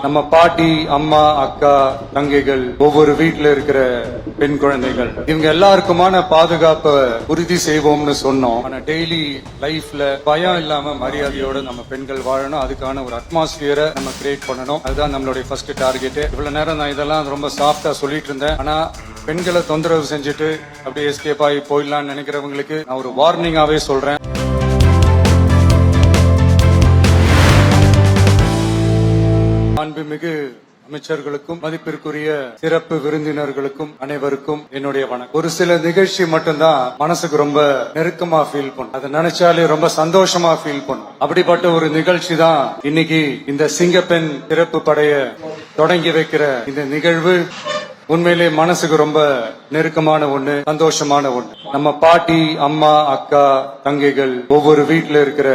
நம்ம பாட்டி, அம்மா, அக்கா, தங்கைகள், ஒவ்வொரு வீட்டுல இருக்கிற பெண் குழந்தைகள், இவங்க எல்லாருக்குமான பாதுகாப்பை உறுதி செய்வோம்னு சொன்னோம். ஆனா டெய்லி லைஃப்ல பயம் இல்லாம மரியாதையோட நம்ம பெண்கள் வாழணும். அதுக்கான ஒரு அட்மாஸ்பியரை நம்ம கிரியேட் பண்ணணும். அதுதான் நம்மளுடைய ஃபர்ஸ்ட் டார்கெட். இவ்வளவு நேரம் நான் இதெல்லாம் ரொம்ப சாஃப்டா சொல்லிட்டு இருந்தேன். ஆனா பெண்களை தொந்தரவு செஞ்சுட்டு அப்படியே எஸ்கேப் ஆகி போயிடலாம்னு நினைக்கிறவங்களுக்கு நான் ஒரு வார்னிங்காவே சொல்றேன். அன்புமிகு அமைச்சர்களுக்கும் மதிப்பிற்குரிய சிறப்பு விருந்தினர்களுக்கும் அனைவருக்கும் என்னுடைய வணக்கம். ஒரு சில நிகழ்ச்சி மட்டும்தான் மனசுக்கு ரொம்ப நெருக்கமா ஃபீல் பண்ணும். அதை நினைச்சாலே ரொம்ப சந்தோஷமா ஃபீல் பண்ணும். அப்படிப்பட்ட ஒரு நிகழ்ச்சி தான் இன்னைக்கு இந்த சிங்கப்பெண் சிறப்பு படைய தொடங்கி வைக்கிற இந்த நிகழ்வு. உண்மையிலே மனசுக்கு ரொம்ப நெருக்கமான ஒண்ணு, சந்தோஷமான ஒண்ணு. நம்ம பாட்டி, அம்மா, அக்கா, தங்கைகள், ஒவ்வொரு வீட்டுல இருக்கிற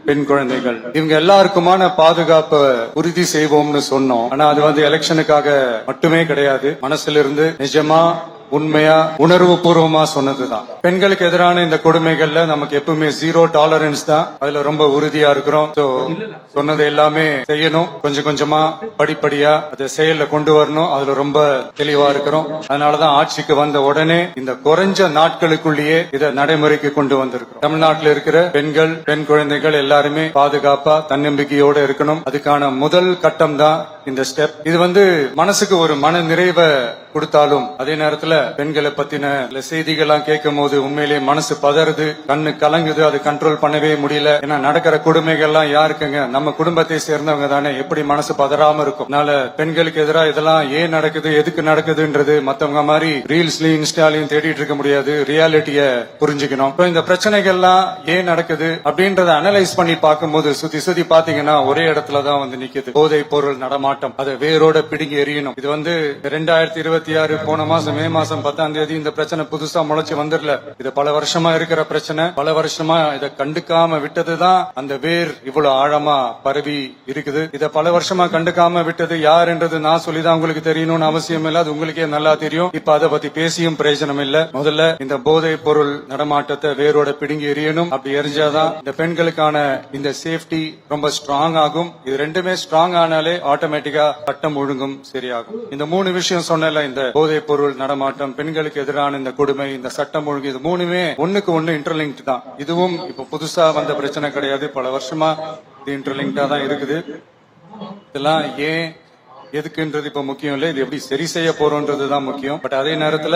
பெண் குழந்தைகள், இவங்க எல்லாருக்குமான பாதுகாப்பை உறுதி செய்வோம்னு சொன்னோம். ஆனா அது எலெக்ஷனுக்காக மட்டுமே கிடையாது. மனசுல இருந்து நிஜமா உண்மையா உணர்வு பூர்வமா சொன்னதுதான். பெண்களுக்கு எதிரான இந்த கொடுமைகள்ல நமக்கு எப்பவுமே 0 டாலரன்ஸ் தான். அதுல ரொம்ப உறுதியா இருக்கிறோம். சொன்னது எல்லாமே செய்யணும். கொஞ்சம் கொஞ்சமா படிப்படியா அதை செயல்ல கொண்டு வரணும். அதுல ரொம்ப தெளிவா இருக்கிறோம். அதனாலதான் ஆட்சிக்கு வந்த உடனே இந்த குறைஞ்ச நாட்களுக்குள்ளேயே இதை நடைமுறைக்கு கொண்டு வந்திருக்கிறோம். தமிழ்நாட்டில் இருக்கிற பெண்கள், பெண் குழந்தைகள் எல்லாருமே பாதுகாப்பா தன்னம்பிக்கையோட இருக்கணும். அதுக்கான முதல் கட்டம் தான் இந்த ஸ்டெப். இது மனசுக்கு ஒரு மன நிறைவை கொடுத்தாலும் அதே நேரத்துல பெண்களை பத்தின செய்திகள்லாம் கேட்கும் போது உண்மையிலேயே மனசு பதறுது, கண்ணு கலங்குது. அது கண்ட்ரோல் பண்ணவே முடியல. ஏன்னா நடக்கிற கொடுமைகள்லாம் யாருக்குங்க? நம்ம குடும்பத்தை சேர்ந்தவங்க தானே. எப்படி மனசு பதறாம இருக்கும்? அதனால பெண்களுக்கு எதிராக இதெல்லாம் ஏன் நடக்குது, எதுக்கு நடக்குதுன்றது மத்தவங்க மாதிரி ரீல்ஸ்லயும் இன்ஸ்டாலையும் தேடிட்டு இருக்க முடியாது. ரியாலிட்டிய புரிஞ்சுக்கணும். இந்த பிரச்சனைகள்லாம் ஏன் நடக்குது அப்படின்றத அனலைஸ் பண்ணி பார்க்கும்போது சுத்தி சுத்தி பாத்தீங்கன்னா ஒரே இடத்துலதான் நிக்குது. போதைப் பொருள் நடமாட்டம். அதை வேரோட பிடுங்கி எறியணும். இது 2026 போன மாசம் மே மாசம் 10ஆம் தேதி இந்த பிரச்சனை புதுசா முளைச்சு வந்துடல. இது பல வருஷமா இருக்கிற பிரச்சனை. பல வருஷமா இதை கண்டுக்காம விட்டதுதான் அந்த வேர் இவ்வளவு ஆழமா பரவி இருக்குது. இத பல வருஷமா கண்டுக்காம விட்டது யாருன்றது நான் சொல்லிதான் உங்களுக்கு தெரியணும்னு அவசியம் இல்ல. அது உங்களுக்கே நல்லா தெரியும். இப்ப அதை பத்தி பேசியும் பிரயோஜனம் இல்ல. முதல்ல இந்த போதைப் பொருள் நடமாட்டத்தை வேரோட பிடுங்கி எறியணும். அப்படி எரிஞ்சாதான் இந்த பெண்களுக்கான இந்த சேஃப்டி ரொம்ப ஸ்ட்ராங் ஆகும். இது ரெண்டுமே ஸ்ட்ராங் ஆனாலே ஆட்டோமேட்டிக்கா சட்டம் ஒழுங்கும் சரியாகும். இந்த 3 விஷயம் சொன்னல, இந்த போதைப் பொருள் நடமாட்டம், பெண்களுக்கு எதிரான இந்த கொடுமை, இந்த சட்டம் ஒழுங்கு, இது 3மே ஒண்ணுக்கு ஒண்ணு இன்டர்லிங்க் தான். இதுவும் இப்ப புதுசா வந்த பிரச்சனை கிடையாது. பல வருஷமா இது இன்டர்லிங்கா தான் இருக்குது. இதெல்லாம் ஏன் எதுக்குன்றது இப்ப முக்கியம் இல்ல. இது எப்படி சரி செய்ய போறோம்ன்றதுதான் முக்கியம். பட் அதே நேரத்துல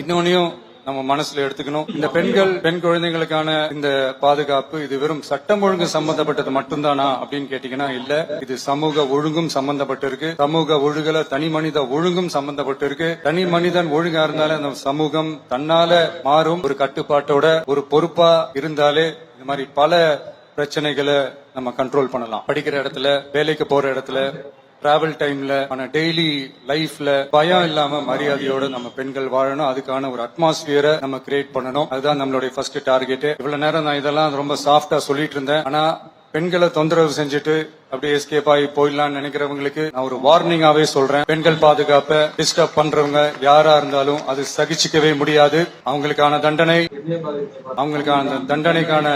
இன்னொன்னையும் நம்ம மனசுல எடுத்துக்கணும். இந்த பெண்கள், பெண் குழந்தைகளுக்கான இந்த பாதுகாப்பு இது வெறும் சட்டம் ஒழுங்கு சம்பந்தப்பட்டது மட்டும்தானா அப்படின்னு கேட்டீங்கன்னா இல்ல. இது சமூக ஒழுங்கும் சம்பந்தப்பட்டு இருக்கு. சமூக ஒழுங்குல தனி மனித ஒழுங்கும் சம்பந்தப்பட்டு இருக்கு. தனி மனிதன் ஒழுங்கா இருந்தாலே அந்த சமூகம் தன்னால மாறும். ஒரு கட்டுப்பாட்டோட ஒரு பொறுப்பா இருந்தாலே இந்த மாதிரி பல பிரச்சனைகளை நம்ம கண்ட்ரோல் பண்ணலாம். படிக்கிற இடத்துல, வேலைக்கு போற இடத்துல, டிராவல் டைம்ல, ஆனா டெய்லி லைஃப்ல பயம் இல்லாம மரியாதையோட நம்ம பெண்கள் வாழணும். அதுக்கான ஒரு அட்மாஸ்பியரை நம்ம கிரியேட் பண்ணணும். அதுதான் நம்மளுடைய ஃபர்ஸ்ட் டார்கெட். இவ்வளவு நேரம் நான் இதெல்லாம் ரொம்ப சாஃப்டா சொல்லிட்டு இருந்தேன். ஆனா பெண்களை தொந்தரவு செஞ்சுட்டு அப்படியே எஸ்கேப் ஆகி போயிடலாம்னு நினைக்கிறவங்களுக்கு நான் ஒரு வார்னிங்காவே சொல்றேன். பெண்கள் பாதுகாப்பை டிஸ்டர்ப் பண்றவங்க யாரா இருந்தாலும் அது சகிச்சுக்கவே முடியாது. அவங்களுக்கான தண்டனைக்கான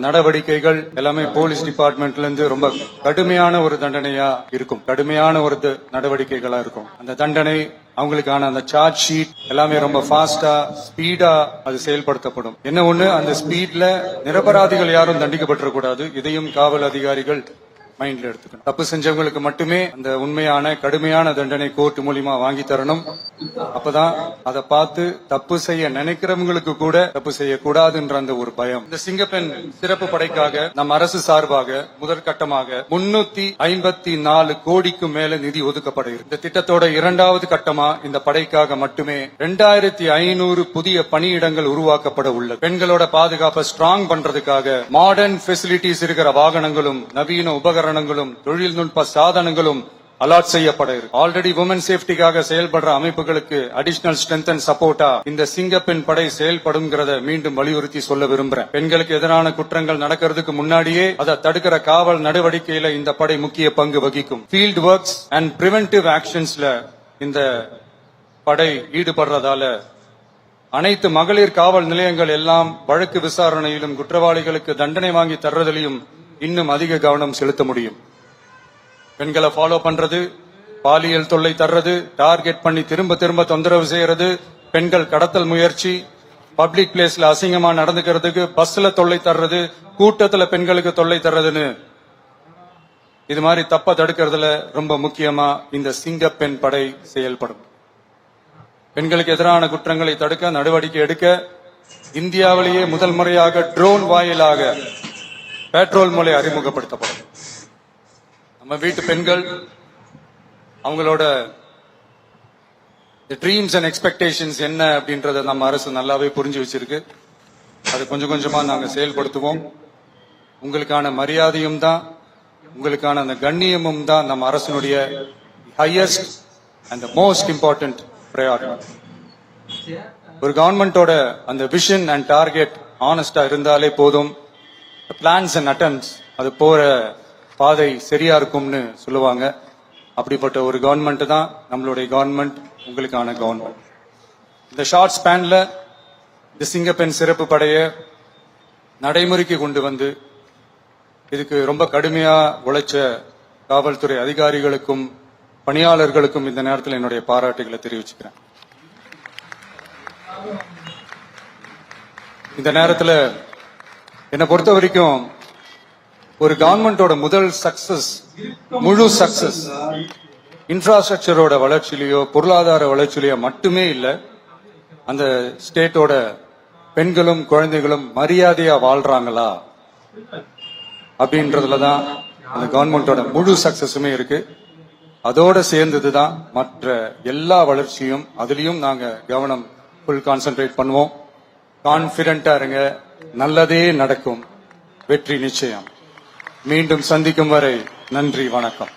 நடவடிக்கைகள் எல்லாமே போலீஸ் டிபார்ட்மெண்ட்ல இருந்து ரொம்ப கடுமையான ஒரு தண்டனையா இருக்கும். கடுமையான ஒரு நடவடிக்கைகளா இருக்கும். அந்த தண்டனை, அவங்களுக்கான அந்த சார்ஜ் ஷீட் எல்லாமே ரொம்ப ஃபாஸ்டா, ஸ்பீடா அது செயல்படுத்தப்படும். என்ன ஒண்ணு, அந்த ஸ்பீட்ல நிரபராதிகள் யாரும் தண்டிக்கப்பட்டிருக்கூடாது. இதையும் காவல் அதிகாரிகள் மைண்ட்ல எடுத்துக்கணும். தப்பு செஞ்சவங்களுக்கு மட்டுமே அந்த உண்மையான கடுமையான தண்டனை கோர்ட் மூலியமா வாங்கி தரணும். அப்பதான் அதை பார்த்து தப்பு செய்ய நினைக்கிறவங்களுக்கு கூட தப்பு செய்யக்கூடாதுன்ற அந்த ஒரு பயம். இந்த சிங்கப்பெண் சிறப்பு படைக்காக நம் அரசு சார்பாக முதற்கட்டமாக 354 கோடிக்கும் மேல நிதி ஒதுக்கப்பட இருக்கு. இந்த திட்டத்தோட 2வது கட்டமா இந்த படைக்காக மட்டுமே 2500 புதிய பணியிடங்கள் உருவாக்கப்பட உள்ளது. பெண்களோட பாதுகாப்பை ஸ்ட்ராங் பண்றதுக்காக மாடர்ன் ஃபெசிலிட்டிஸ் இருக்கிற வாகனங்களும் நவீன உபகரணங்களும் தொழில்நுட்ப சாதனங்களும் அலாட் செய்யப்பட இருக்கு. ஆல்ரெடி உமன் சேஃப்டிக்காக செயல்படுற அமைப்புகளுக்கு அடிஷனல் ஸ்ட்ரென்த் அண்ட் சப்போர்ட்டா இந்த சிங்கப்பெண் படை செயல்படும்ங்கிறத மீண்டும் வலியுறுத்தி சொல்ல விரும்புறேன். பெண்களுக்கு எதிரான குற்றங்கள் நடக்கிறதுக்கு முன்னாடியே அதை தடுக்கிற காவல் நடவடிக்கையில இந்த படை முக்கிய பங்கு வகிக்கும். ஃபீல்ட் ஒர்க்ஸ் அண்ட் பிரிவென்டிவ் ஆக்ஷன்ஸ்ல இந்த படை ஈடுபடுறதால அனைத்து மகளிர் காவல் நிலையங்கள் எல்லாம் வழக்கு விசாரணையிலும் குற்றவாளிகளுக்கு தண்டனை வாங்கி தர்றதிலும் இன்னும் அதிக கவனம் செலுத்த முடியும். பெண்களை ஃபாலோ பண்றது, பாலியல் தொல்லை தர்றது, டார்கெட் பண்ணி திரும்ப திரும்ப தொந்தரவு செய்யறது, பெண்கள் கடத்தல் முயற்சி, பப்ளிக் பிளேஸ்ல அசிங்கமா நடந்துக்கிறதுக்கு பஸ்ல தொல்லை தர்றது, கூட்டத்துல பெண்களுக்கு தொல்லை தர்றதுன்னு இது மாதிரி தப்ப தடுக்கிறதுல ரொம்ப முக்கியமா இந்த சிங்கப்பெண் படை செயல்படும். பெண்களுக்கு எதிரான குற்றங்களை தடுக்க நடவடிக்கை எடுக்க இந்தியாவிலேயே முதல் முறையாக ட்ரோன் வாயிலாக பெட்ரோல் மூலை அறிமுகப்படுத்தப்படும். நம்ம வீட்டு பெண்கள் அவங்களோட ட்ரீம்ஸ் அண்ட் எக்ஸ்பெக்டேஷன்ஸ் என்ன அப்படின்றத நம்ம அரசு நல்லாவே புரிஞ்சு வச்சிருக்கு. அது கொஞ்சம் கொஞ்சமா நாங்க செயல்படுத்துவோம். உங்களுக்கான மரியாதையும் தான், உங்களுக்கான அந்த கண்ணியமும் தான் நம்ம அரசினுடைய highest and most important priority. ஒரு கவர்மெண்டோட அந்த விஷன் அண்ட் டார்கெட் ஆனஸ்டா இருந்தாலே போதும். பிளான்ஸ் அண்ட் அட்டம்ப்ட்ஸ் அது போற பாதை சரியா இருக்கும்னு சொல்லுவாங்க. அப்படிப்பட்ட ஒரு கவர்மெண்ட் தான் நம்மளுடைய கவர்மெண்ட், உங்களுக்கான கவர்மெண்ட். இந்த ஷார்ட் ஸ்பேன்ல இந்த சிங்கப்பெண் சிறப்பு படையை நடைமுறைக்கு கொண்டு வந்து இதுக்கு ரொம்ப கடுமையா உழைச்ச காவல்துறை அதிகாரிகளுக்கும் பணியாளர்களுக்கும் இந்த நேரத்தில் என்னுடைய பாராட்டுகளை தெரிவிச்சுக்கிறேன். இந்த நேரத்தில் என்னை பொறுத்த வரைக்கும் ஒரு கவர்மெண்டோட முதல் சக்சஸ், முழு சக்சஸ் இன்ஃப்ராஸ்ட்ரக்சரோட வளர்ச்சியிலையோ பொருளாதார வளர்ச்சியிலையோ மட்டுமே இல்லை, அந்த ஸ்டேட்டோட பெண்களும் குழந்தைகளும் மரியாதையா வாழ்றாங்களா அப்படின்றதுலதான் அந்த கவர்மெண்டோட முழு சக்சஸுமே இருக்கு. அதோட சேர்ந்ததுதான் மற்ற எல்லா வளர்ச்சியும். அதுலயும் நாங்க கவனம் ஃபுல் கான்சென்ட்ரேட் பண்ணுவோம். கான்பிடென்டா இருங்க, நல்லதே நடக்கும், வெற்றி நிச்சயம். மீண்டும் சந்திக்கும் வரை நன்றி, வணக்கம்.